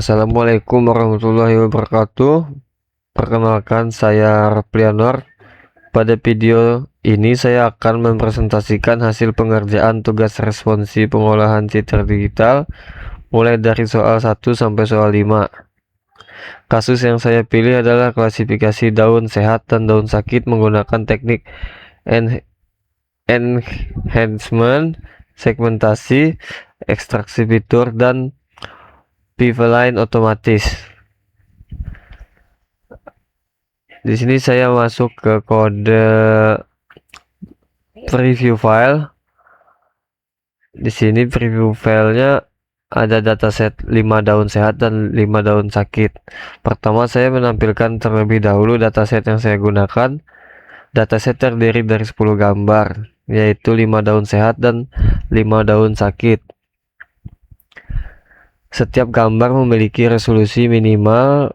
Assalamualaikum warahmatullahi wabarakatuh. Perkenalkan, saya Replianor. Pada video ini saya akan mempresentasikan hasil pengerjaan tugas responsi pengolahan citra digital mulai dari soal 1 sampai soal 5. Kasus yang saya pilih adalah klasifikasi daun sehat dan daun sakit menggunakan teknik enhancement, segmentasi, ekstraksi fitur, dan pipeline otomatis. Di sini saya masuk ke kode preview file. Di sini preview filenya ada dataset 5 daun sehat dan 5 daun sakit. Pertama saya menampilkan terlebih dahulu dataset yang saya gunakan. Dataset terdiri dari 10 gambar, yaitu 5 daun sehat dan 5 daun sakit. Setiap gambar memiliki resolusi minimal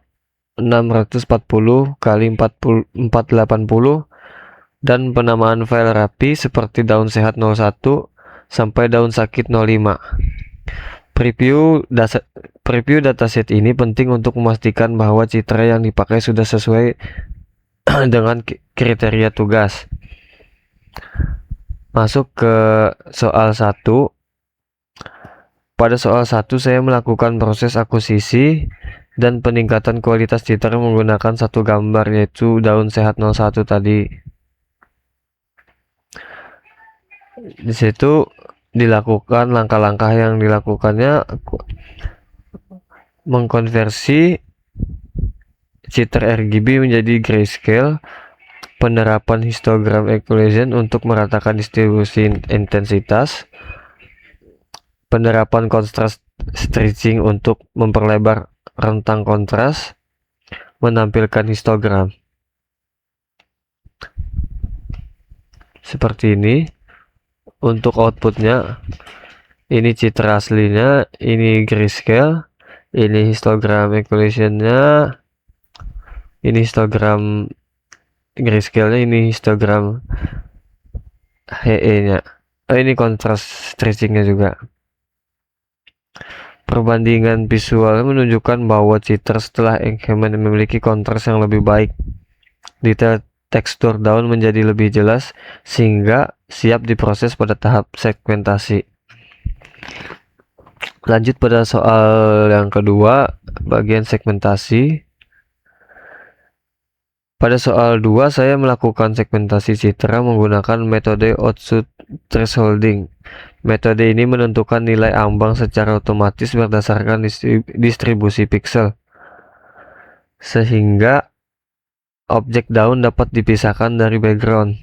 640 kali 480 dan penamaan file rapi seperti daun sehat 01 sampai daun sakit 05. Preview dataset ini penting untuk memastikan bahwa citra yang dipakai sudah sesuai dengan kriteria tugas. Masuk ke soal 1. Pada soal 1 saya melakukan proses akuisisi dan peningkatan kualitas citra menggunakan satu gambar, yaitu daun sehat 01 tadi. Di situ dilakukan langkah-langkah yang dilakukannya mengkonversi citra RGB menjadi grayscale, penerapan histogram equalization untuk meratakan distribusi intensitas, penerapan kontras stretching untuk memperlebar rentang kontras, menampilkan histogram seperti ini. Untuk outputnya, ini citra aslinya, ini grayscale, ini histogram equalizationnya, ini histogram grayscale-nya, ini histogram HE-nya, ini kontras stretching-nya juga. Perbandingan visual menunjukkan bahwa citra setelah enhancement memiliki kontras yang lebih baik. Detail tekstur daun menjadi lebih jelas sehingga siap diproses pada tahap segmentasi. Lanjut pada soal yang kedua, bagian segmentasi. Pada soal 2 saya melakukan segmentasi citra menggunakan metode output thresholding. Metode ini menentukan nilai ambang secara otomatis berdasarkan distribusi pixel, sehingga objek daun dapat dipisahkan dari background.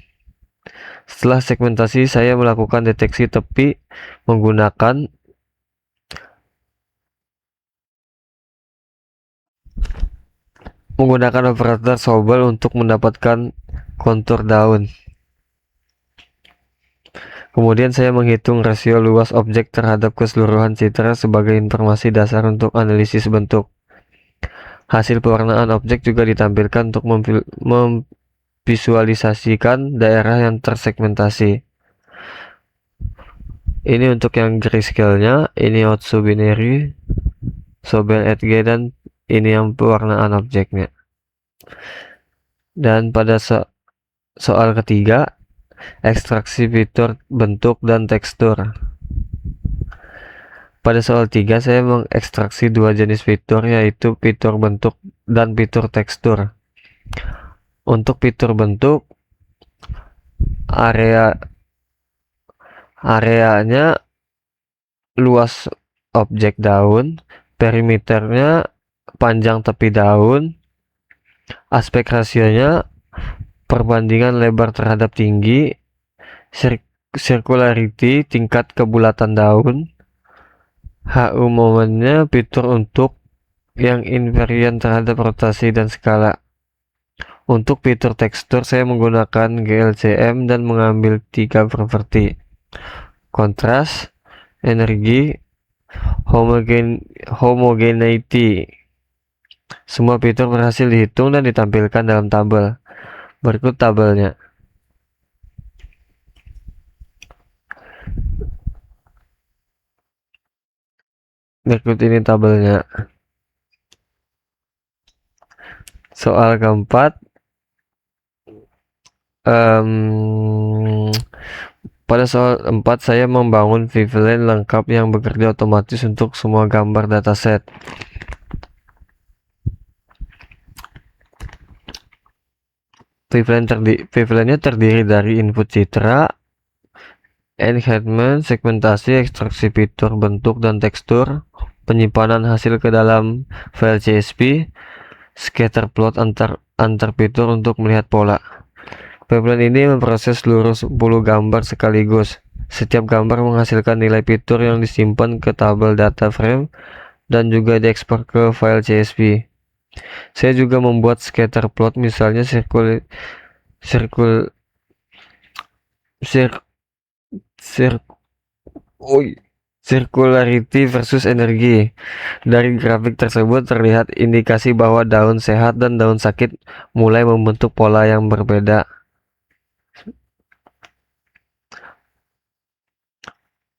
Setelah segmentasi, saya melakukan deteksi tepi menggunakan operator Sobel untuk mendapatkan kontur daun. Kemudian saya menghitung rasio luas objek terhadap keseluruhan citra sebagai informasi dasar untuk analisis bentuk. Hasil pewarnaan objek juga ditampilkan untuk memvisualisasikan daerah yang tersegmentasi. Ini untuk yang grayscale-nya, ini output binary, Sobel @g, dan ini yang pewarnaan objeknya. Dan pada soal ketiga, ekstraksi fitur bentuk dan tekstur. Pada soal 3 saya mengekstraksi dua jenis fitur, yaitu fitur bentuk dan fitur tekstur. Untuk fitur bentuk, areanya luas objek daun, perimeternya panjang tepi daun, aspek rasionya perbandingan lebar terhadap tinggi, circularity tingkat kebulatan daun, HU momennya fitur untuk yang invariant terhadap rotasi dan skala. Untuk fitur tekstur saya menggunakan GLCM dan mengambil 3 properti: kontras, energi, homogeneity. Semua fitur berhasil dihitung dan ditampilkan dalam tabel. Berikut tabelnya. Berikut ini tabelnya. Soal keempat, pada soal 4 saya membangun Vivlen lengkap yang bekerja otomatis untuk semua gambar dataset. Vivlennya terdiri dari input citra, enhancement, segmentasi, ekstraksi fitur bentuk dan tekstur, penyimpanan hasil ke dalam file CSV, scatter plot antar fitur untuk melihat pola. Vivlen ini memproses seluruh 10 gambar sekaligus. Setiap gambar menghasilkan nilai fitur yang disimpan ke tabel data frame dan juga diekspor ke file CSV. Saya juga membuat scatter plot, misalnya circularity versus energi. Dari grafik tersebut terlihat indikasi bahwa daun sehat dan daun sakit mulai membentuk pola yang berbeda.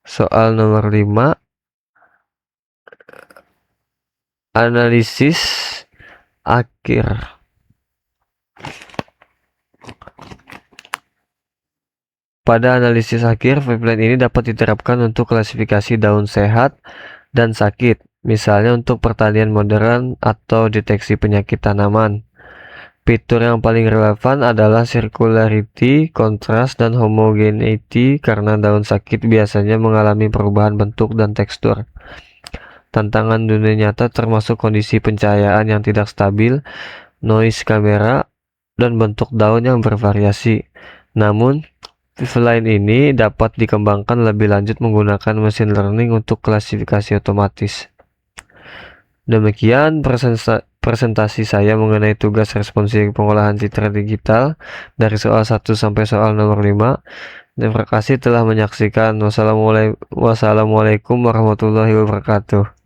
Soal nomor 5, analisis akhir. Pada analisis akhir, Vivlen ini dapat diterapkan untuk klasifikasi daun sehat dan sakit, misalnya untuk pertanian modern atau deteksi penyakit tanaman. Fitur yang paling relevan adalah circularity, kontras, dan homogeneity karena daun sakit biasanya mengalami perubahan bentuk dan tekstur. Tantangan dunia nyata termasuk kondisi pencahayaan yang tidak stabil, noise kamera, dan bentuk daun yang bervariasi. Namun, Vivlen ini dapat dikembangkan lebih lanjut menggunakan machine learning untuk klasifikasi otomatis. Demikian presentasi saya mengenai tugas responsi pengolahan citra digital dari soal 1 sampai soal nomor 5. Terima kasih telah menyaksikan. Wassalamualaikum warahmatullahi wabarakatuh.